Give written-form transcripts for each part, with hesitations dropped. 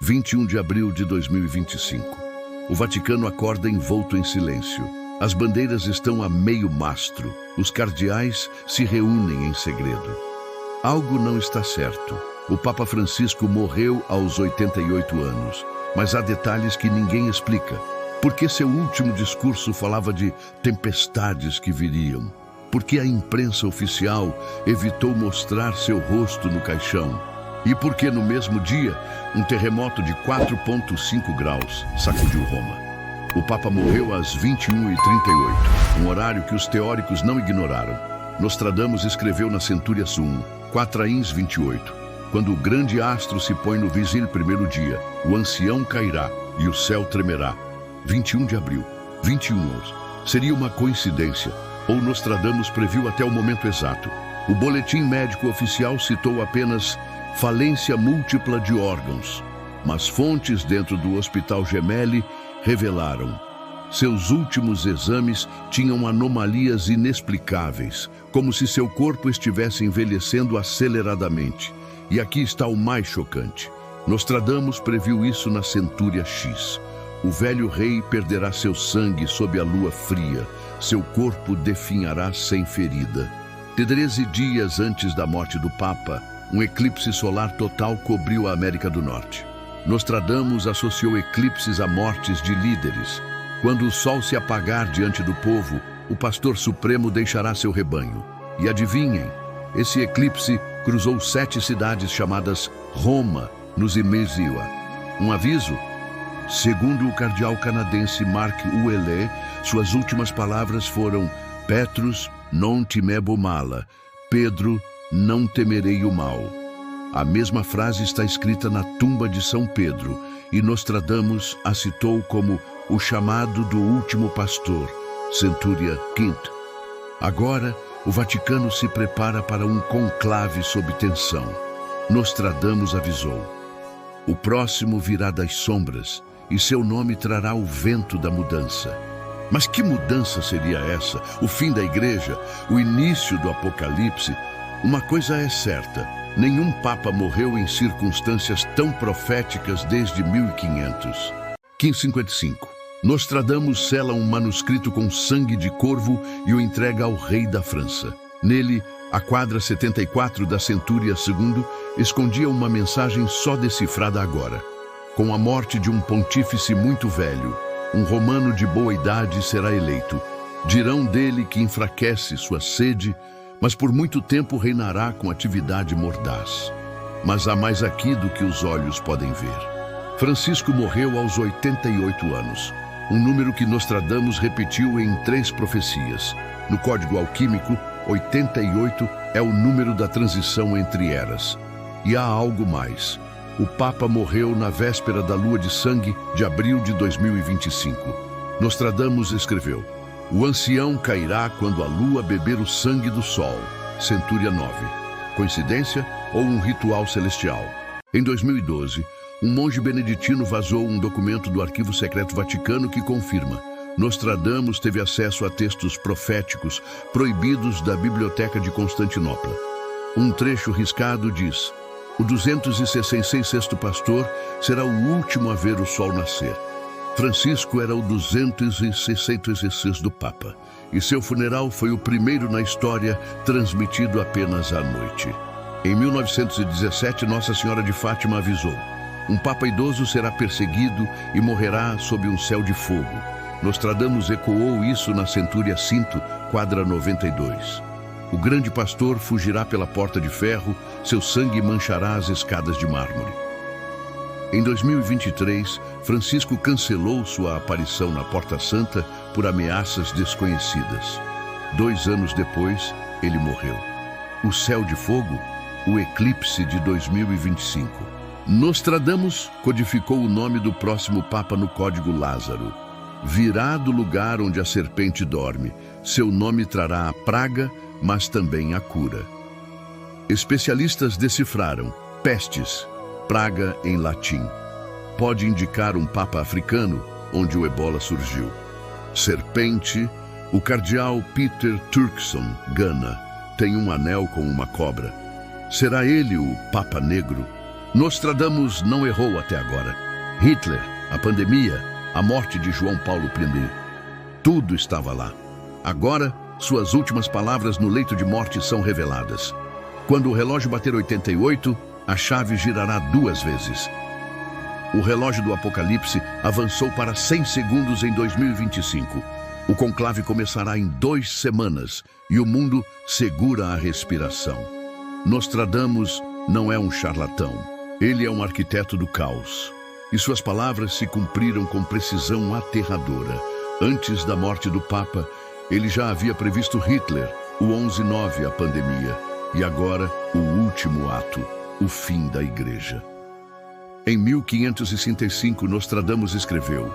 21 de abril de 2025. O Vaticano acorda envolto em silêncio. As bandeiras estão a meio mastro. Os cardeais se reúnem em segredo. Algo não está certo. O Papa Francisco morreu aos 88 anos, mas há detalhes que ninguém explica. Por que seu último discurso falava de tempestades que viriam? Por que a imprensa oficial evitou mostrar seu rosto no caixão? E por que no mesmo dia, um terremoto de 4,5 graus sacudiu Roma? O Papa morreu às 21h38, um horário que os teóricos não ignoraram. Nostradamus escreveu na Centúria Sum, Quatrains 28, quando o grande astro se põe no vigílio primeiro dia, o ancião cairá e o céu tremerá. 21 de abril, 21 horas. Seria uma coincidência, ou Nostradamus previu até o momento exato. O boletim médico oficial citou apenas falência múltipla de órgãos, mas fontes dentro do Hospital Gemelli revelaram: seus últimos exames tinham anomalias inexplicáveis, como se seu corpo estivesse envelhecendo aceleradamente. E aqui está o mais chocante. Nostradamus previu isso na Centúria X. O velho rei perderá seu sangue sob a lua fria, seu corpo definhará sem ferida. 13 dias antes da morte do Papa, um eclipse solar total cobriu a América do Norte. Nostradamus associou eclipses a mortes de líderes. Quando o sol se apagar diante do povo, o pastor supremo deixará seu rebanho. E adivinhem, esse eclipse cruzou 7 cidades chamadas Roma, nos Imesiwa. Um aviso? Segundo o cardeal canadense Mark Ouellet, suas últimas palavras foram: Petrus non timebo mala, Pedro, não temerei o mal. A mesma frase está escrita na tumba de São Pedro, e Nostradamus a citou como o chamado do último pastor, Centúria V. Agora, o Vaticano se prepara para um conclave sob tensão. Nostradamus avisou: o próximo virá das sombras, e seu nome trará o vento da mudança. Mas que mudança seria essa? O fim da igreja? O início do apocalipse? Uma coisa é certa: nenhum papa morreu em circunstâncias tão proféticas desde 1500. 1555. Nostradamus sela um manuscrito com sangue de corvo e o entrega ao rei da França. Nele, a quadra 74 da Centúria II escondia uma mensagem só decifrada agora: com a morte de um pontífice muito velho, um romano de boa idade será eleito. Dirão dele que enfraquece sua sede, mas por muito tempo reinará com atividade mordaz. Mas há mais aqui do que os olhos podem ver. Francisco morreu aos 88 anos, um número que Nostradamus repetiu em 3 profecias. No código alquímico, 88 é o número da transição entre eras. E há algo mais. O Papa morreu na véspera da lua de sangue de abril de 2025. Nostradamus escreveu: o ancião cairá quando a lua beber o sangue do sol. Centúria 9. Coincidência ou um ritual celestial? Em 2012, um monge beneditino vazou um documento do Arquivo Secreto Vaticano que confirma: Nostradamus teve acesso a textos proféticos proibidos da Biblioteca de Constantinopla. Um trecho riscado diz: o 266º pastor será o último a ver o sol nascer. Francisco era o 266º do Papa, e seu funeral foi o primeiro na história transmitido apenas à noite. Em 1917, Nossa Senhora de Fátima avisou: um Papa idoso será perseguido e morrerá sob um céu de fogo. Nostradamus ecoou isso na Centúria V, quadra 92. O grande pastor fugirá pela porta de ferro, seu sangue manchará as escadas de mármore. Em 2023, Francisco cancelou sua aparição na Porta Santa por ameaças desconhecidas. 2 anos depois, ele morreu. O céu de fogo, o eclipse de 2025. Nostradamus codificou o nome do próximo Papa no Código Lázaro. Virá do lugar onde a serpente dorme. Seu nome trará a praga, mas também a cura. Especialistas decifraram: pestes, praga em latim. Pode indicar um papa africano, onde o ebola surgiu. Serpente, o cardeal Peter Turkson, Gana, tem um anel com uma cobra. Será ele o Papa Negro? Nostradamus não errou até agora. Hitler, a pandemia, a morte de João Paulo I. Tudo estava lá. Agora, suas últimas palavras no leito de morte são reveladas. Quando o relógio bater 88, a chave girará 2 vezes. O relógio do Apocalipse avançou para 100 segundos em 2025. O conclave começará em 2 semanas e o mundo segura a respiração. Nostradamus não é um charlatão. Ele é um arquiteto do caos. E suas palavras se cumpriram com precisão aterradora. Antes da morte do Papa, ele já havia previsto Hitler, o 11/9, a pandemia, e agora o último ato, o fim da Igreja. Em 1565, Nostradamus escreveu: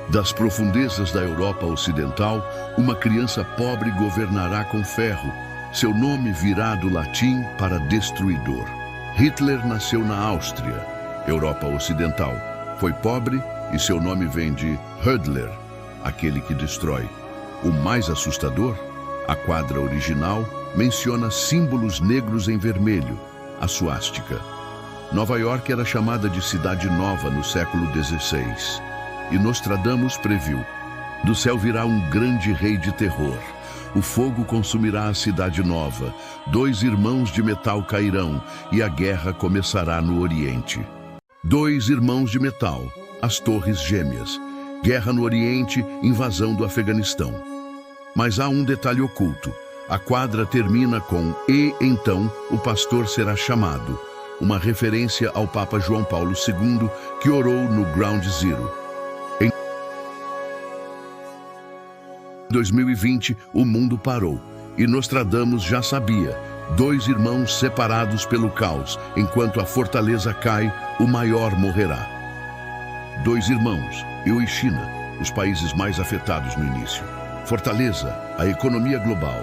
das profundezas da Europa Ocidental, uma criança pobre governará com ferro. Seu nome virá do latim para destruidor. Hitler nasceu na Áustria, Europa Ocidental. Foi pobre e seu nome vem de Hödler, aquele que destrói. O mais assustador, a quadra original menciona símbolos negros em vermelho, a suástica. Nova York era chamada de Cidade Nova no século XVI. E Nostradamus previu: do céu virá um grande rei de terror. O fogo consumirá a cidade nova, 2 irmãos de metal cairão e a guerra começará no Oriente. 2 irmãos de metal, as Torres Gêmeas. Guerra no Oriente, invasão do Afeganistão. Mas há um detalhe oculto. A quadra termina com "e então o pastor será chamado", uma referência ao Papa João Paulo II, que orou no Ground Zero. Em 2020, o mundo parou, e Nostradamus já sabia: 2 irmãos separados pelo caos. Enquanto a fortaleza cai, o maior morrerá. 2 irmãos, eu e China, os países mais afetados no início. Fortaleza, a economia global.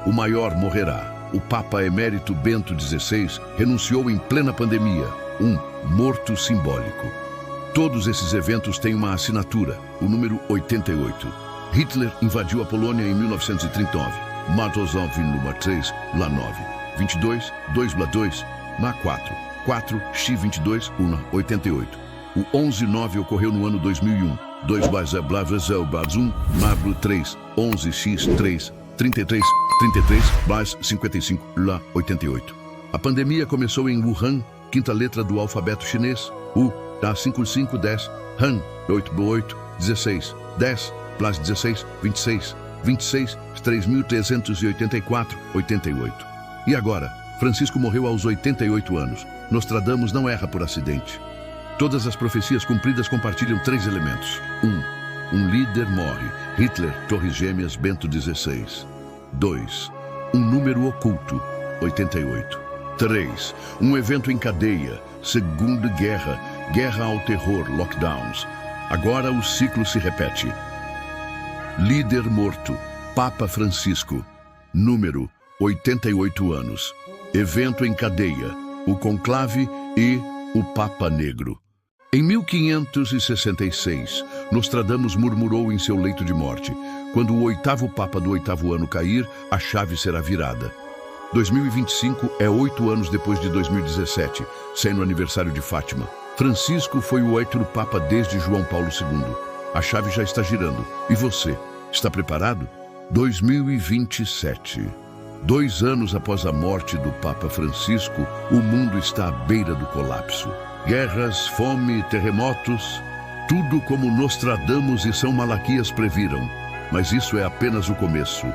O maior morrerá. O Papa Emérito Bento XVI renunciou em plena pandemia, um morto simbólico. Todos esses eventos têm uma assinatura, o número 88. Hitler invadiu a Polônia em 1939. Matuszów número 3, lá 9. 22, 2/2, lá 4. 4, x22, 1, 88. O 11/9 ocorreu no ano 2001. 2/1, Magro 3, 11x3, 33, 55, lá 88. A pandemia começou em Wuhan, 5ª letra do alfabeto chinês, U, da 5510, Han, 8/8, 16, 10, plus 16, 26, 26, 3.384, 88. E agora, Francisco morreu aos 88 anos. Nostradamus não erra por acidente. Todas as profecias cumpridas compartilham 3 elementos. 1. Um líder morre. Hitler, Torres Gêmeas, Bento XVI. 2. Um número oculto. 88. 3. Um evento em cadeia. Segunda Guerra. Guerra ao terror. Lockdowns. Agora o ciclo se repete. Líder morto. Papa Francisco. Número 88 anos. Evento em cadeia. O conclave e o Papa Negro. Em 1566, Nostradamus murmurou em seu leito de morte: quando o 8º Papa do 8º ano cair, a chave será virada. 2025 é 8 anos depois de 2017, sendo o aniversário de Fátima. Francisco foi o 8º Papa desde João Paulo II. A chave já está girando. E você, está preparado? 2027. 2 anos após a morte do Papa Francisco, o mundo está à beira do colapso. Guerras, fome, terremotos, tudo como Nostradamus e São Malaquias previram. Mas isso é apenas o começo,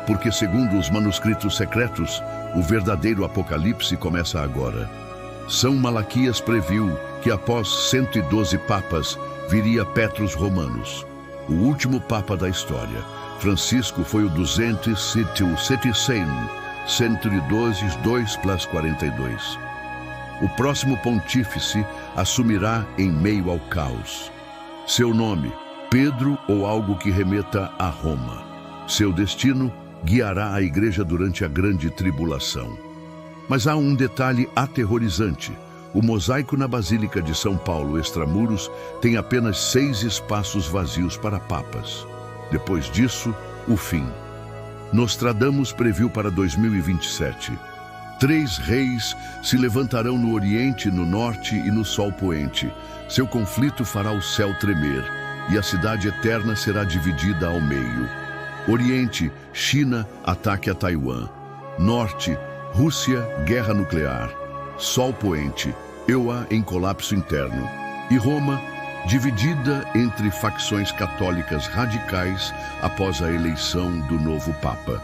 porque segundo os manuscritos secretos, o verdadeiro apocalipse começa agora. São Malaquias previu que após 112 papas, viria Petrus Romanus, o último papa da história. Francisco foi o 276, 112, 2 plus 42. O próximo pontífice assumirá em meio ao caos. Seu nome, Pedro ou algo que remeta a Roma. Seu destino, guiará a igreja durante a grande tribulação. Mas há um detalhe aterrorizante. O mosaico na Basílica de São Paulo, extramuros, tem apenas 6 espaços vazios para papas. Depois disso, o fim. Nostradamus previu para 2027. 3 reis se levantarão no Oriente, no Norte e no Sol Poente. Seu conflito fará o céu tremer, e a cidade eterna será dividida ao meio. Oriente, China, ataque a Taiwan. Norte, Rússia, guerra nuclear. Sol Poente, EUA em colapso interno. E Roma, dividida entre facções católicas radicais após a eleição do novo Papa.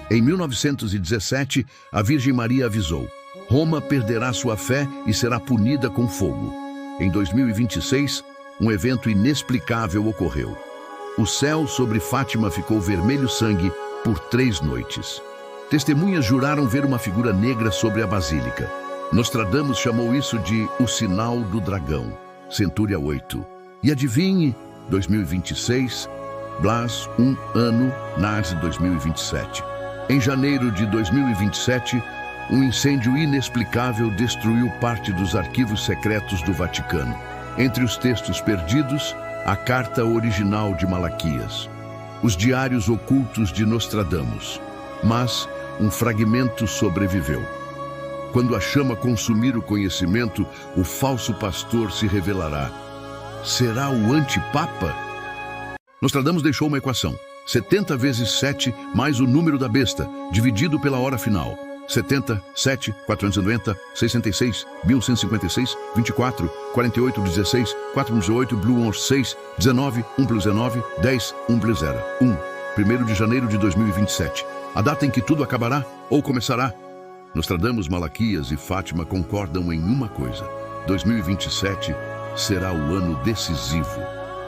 Em 1917, a Virgem Maria avisou: Roma perderá sua fé e será punida com fogo. Em 2026, um evento inexplicável ocorreu. O céu sobre Fátima ficou vermelho sangue por 3 noites. Testemunhas juraram ver uma figura negra sobre a basílica. Nostradamus chamou isso de o sinal do dragão, Centúria 8. E adivinhe, 2026, Blas, ano, Nars 2027. Em janeiro de 2027, um incêndio inexplicável destruiu parte dos arquivos secretos do Vaticano. Entre os textos perdidos, a carta original de Malaquias, os diários ocultos de Nostradamus. Mas um fragmento sobreviveu. Quando a chama consumir o conhecimento, o falso pastor se revelará. Será o antipapa? Nostradamus deixou uma equação: 70 vezes 7 mais o número da besta, dividido pela hora final. 70, 7, 490, 66, 1156, 24, 48, 16, 4 plus 8, Blue 1, 6, 19, 1 plus 19, 10, 1 plus 0, 1. 1º de janeiro de 2027. A data em que tudo acabará ou começará. Nostradamus, Malaquias e Fátima concordam em uma coisa: 2027 será o ano decisivo.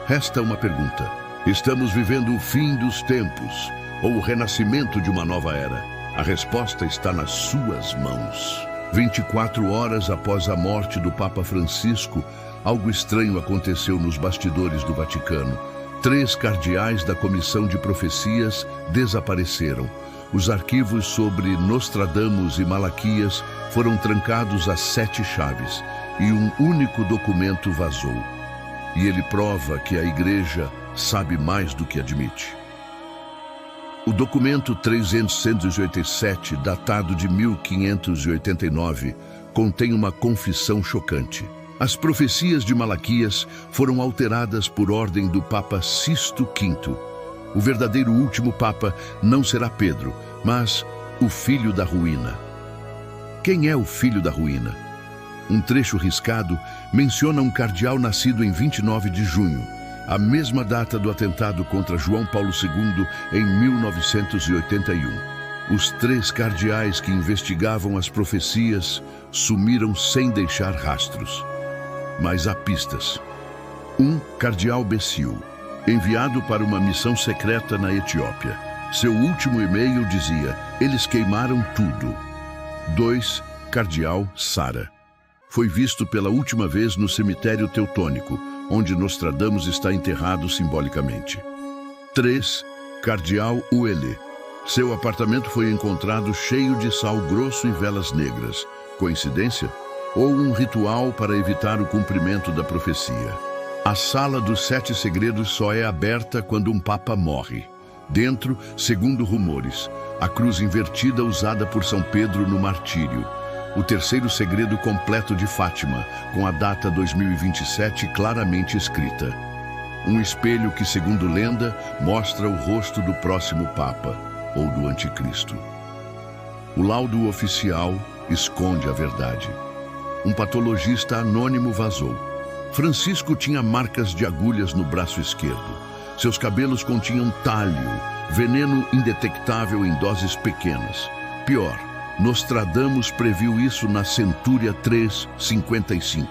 Resta uma pergunta: estamos vivendo o fim dos tempos ou o renascimento de uma nova era? A resposta está nas suas mãos. 24 horas após a morte do Papa Francisco, algo estranho aconteceu nos bastidores do Vaticano. 3 cardeais da Comissão de Profecias desapareceram. Os arquivos sobre Nostradamus e Malaquias foram trancados a 7 chaves e um único documento vazou. E ele prova que a Igreja sabe mais do que admite. O documento 387, datado de 1589, contém uma confissão chocante. As profecias de Malaquias foram alteradas por ordem do Papa Sisto V. O verdadeiro último Papa não será Pedro, mas o filho da ruína. Quem é o filho da ruína? Um trecho riscado menciona um cardeal nascido em 29 de junho, a mesma data do atentado contra João Paulo II em 1981. Os 3 cardeais que investigavam as profecias sumiram sem deixar rastros. Mas há pistas. 1. Cardeal Becil, enviado para uma missão secreta na Etiópia. Seu último e-mail dizia: eles queimaram tudo. 2. Cardeal Sara. Foi visto pela última vez no cemitério teutônico, onde Nostradamus está enterrado simbolicamente. 3. Cardeal Uele. Seu apartamento foi encontrado cheio de sal grosso e velas negras. Coincidência? Ou um ritual para evitar o cumprimento da profecia? A sala dos 7 segredos só é aberta quando um papa morre. Dentro, segundo rumores, a cruz invertida usada por São Pedro no martírio. O 3º segredo completo de Fátima, com a data 2027 claramente escrita. Um espelho que, segundo lenda, mostra o rosto do próximo Papa, ou do Anticristo. O laudo oficial esconde a verdade. Um patologista anônimo vazou. Francisco tinha marcas de agulhas no braço esquerdo. Seus cabelos continham talho, veneno indetectável em doses pequenas. Pior, Nostradamus previu isso na Centúria 3:55.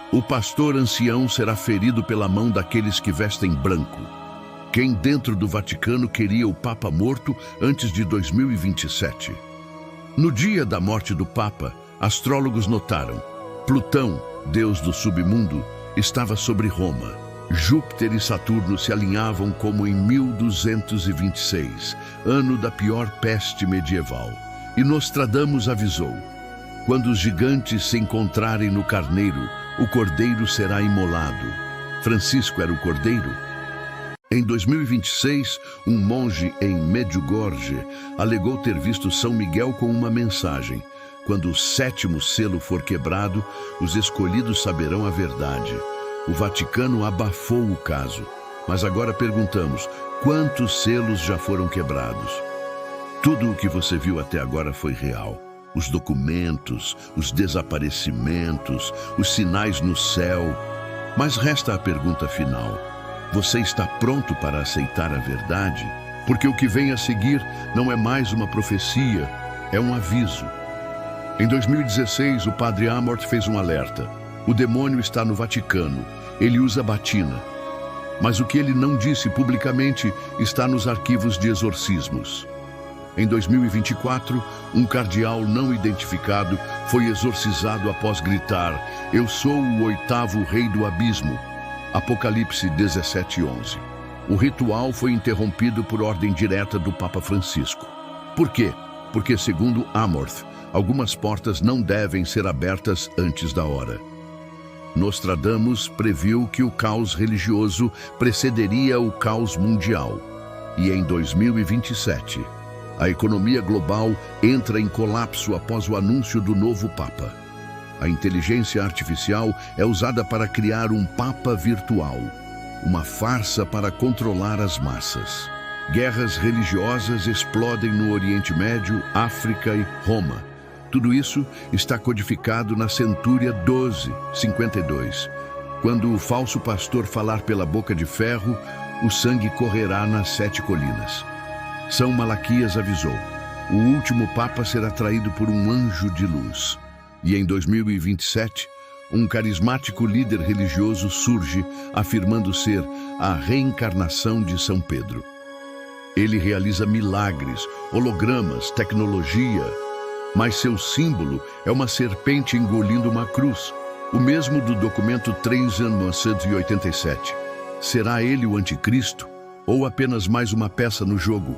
O pastor ancião será ferido pela mão daqueles que vestem branco. Quem dentro do Vaticano queria o Papa morto antes de 2027? No dia da morte do Papa, astrólogos notaram: Plutão, deus do submundo, estava sobre Roma. Júpiter e Saturno se alinhavam como em 1226, ano da pior peste medieval. E Nostradamus avisou: quando os gigantes se encontrarem no carneiro, o cordeiro será imolado. Francisco era o cordeiro? Em 2026, um monge em Medjugorje alegou ter visto São Miguel com uma mensagem: quando o 7º selo for quebrado, os escolhidos saberão a verdade. O Vaticano abafou o caso, mas agora perguntamos, quantos selos já foram quebrados? Tudo o que você viu até agora foi real. Os documentos, os desaparecimentos, os sinais no céu. Mas resta a pergunta final. Você está pronto para aceitar a verdade? Porque o que vem a seguir não é mais uma profecia, é um aviso. Em 2016, o padre Amorth fez um alerta. O demônio está no Vaticano. Ele usa batina. Mas o que ele não disse publicamente está nos arquivos de exorcismos. Em 2024, um cardeal não identificado foi exorcizado após gritar: "Eu sou o 8º rei do abismo." Apocalipse 17:11. O ritual foi interrompido por ordem direta do Papa Francisco. Por quê? Porque, segundo Amorth, algumas portas não devem ser abertas antes da hora. Nostradamus previu que o caos religioso precederia o caos mundial. E em 2027, a economia global entra em colapso após o anúncio do novo Papa. A inteligência artificial é usada para criar um Papa virtual, uma farsa para controlar as massas. Guerras religiosas explodem no Oriente Médio, África e Roma. Tudo isso está codificado na Centúria 12:52. Quando o falso pastor falar pela boca de ferro, o sangue correrá nas 7 colinas. São Malaquias avisou: o último Papa será traído por um anjo de luz. E em 2027, um carismático líder religioso surge afirmando ser a reencarnação de São Pedro. Ele realiza milagres, hologramas, tecnologia, mas seu símbolo é uma serpente engolindo uma cruz, o mesmo do documento 3987. Será ele o anticristo ou apenas mais uma peça no jogo?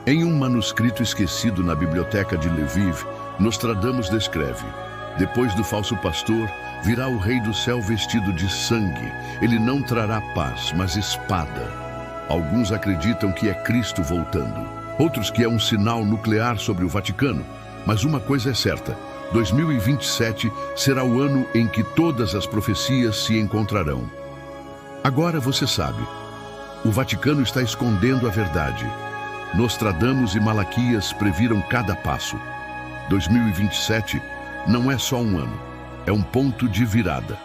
Em um manuscrito esquecido na biblioteca de Lviv, Nostradamus descreve: depois do falso pastor, virá o rei do céu vestido de sangue. Ele não trará paz, mas espada. Alguns acreditam que é Cristo voltando. Outros que é um sinal nuclear sobre o Vaticano. Mas uma coisa é certa: 2027 será o ano em que todas as profecias se encontrarão. Agora você sabe, o Vaticano está escondendo a verdade. Nostradamus e Malaquias previram cada passo. 2027 não é só um ano, é um ponto de virada.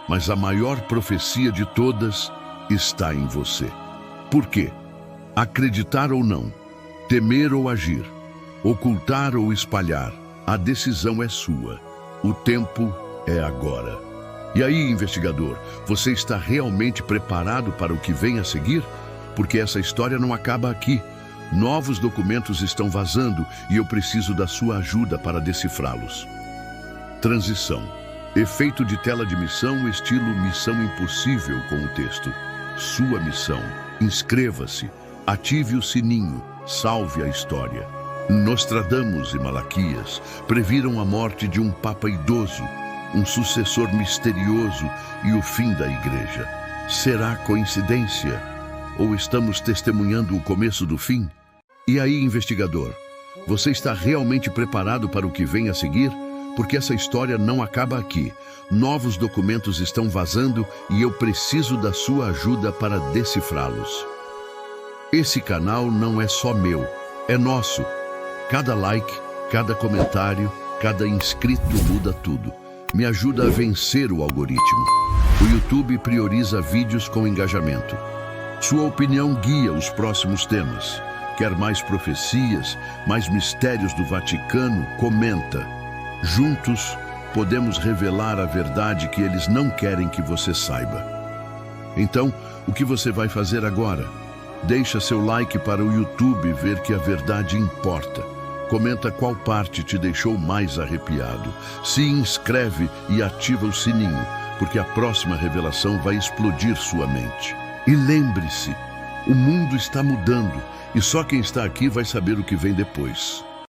Mas a maior profecia de todas está em você. Por quê? Acreditar ou não, temer ou agir, ocultar ou espalhar, a decisão é sua. O tempo é agora. E aí, investigador, você está realmente preparado para o que vem a seguir? Porque essa história não acaba aqui. Novos documentos estão vazando e eu preciso da sua ajuda para decifrá-los. Transição. Efeito de tela de missão, estilo Missão Impossível com o texto. Sua missão. Inscreva-se. Ative o sininho. Salve a história. Nostradamus e Malaquias previram a morte de um papa idoso, um sucessor misterioso e o fim da igreja. Será coincidência? Ou estamos testemunhando o começo do fim? E aí, investigador, você está realmente preparado para o que vem a seguir? Porque essa história não acaba aqui. Novos documentos estão vazando e eu preciso da sua ajuda para decifrá-los. Esse canal não é só meu, é nosso. Cada like, cada comentário, cada inscrito muda tudo. Me ajuda a vencer o algoritmo. O YouTube prioriza vídeos com engajamento. Sua opinião guia os próximos temas. Quer mais profecias, mais mistérios do Vaticano? Comenta. Juntos, podemos revelar a verdade que eles não querem que você saiba. Então, o que você vai fazer agora? Deixa seu like para o YouTube ver que a verdade importa. Comenta qual parte te deixou mais arrepiado. Se inscreve e ativa o sininho, porque a próxima revelação vai explodir sua mente. E lembre-se, o mundo está mudando e só quem está aqui vai saber o que vem depois.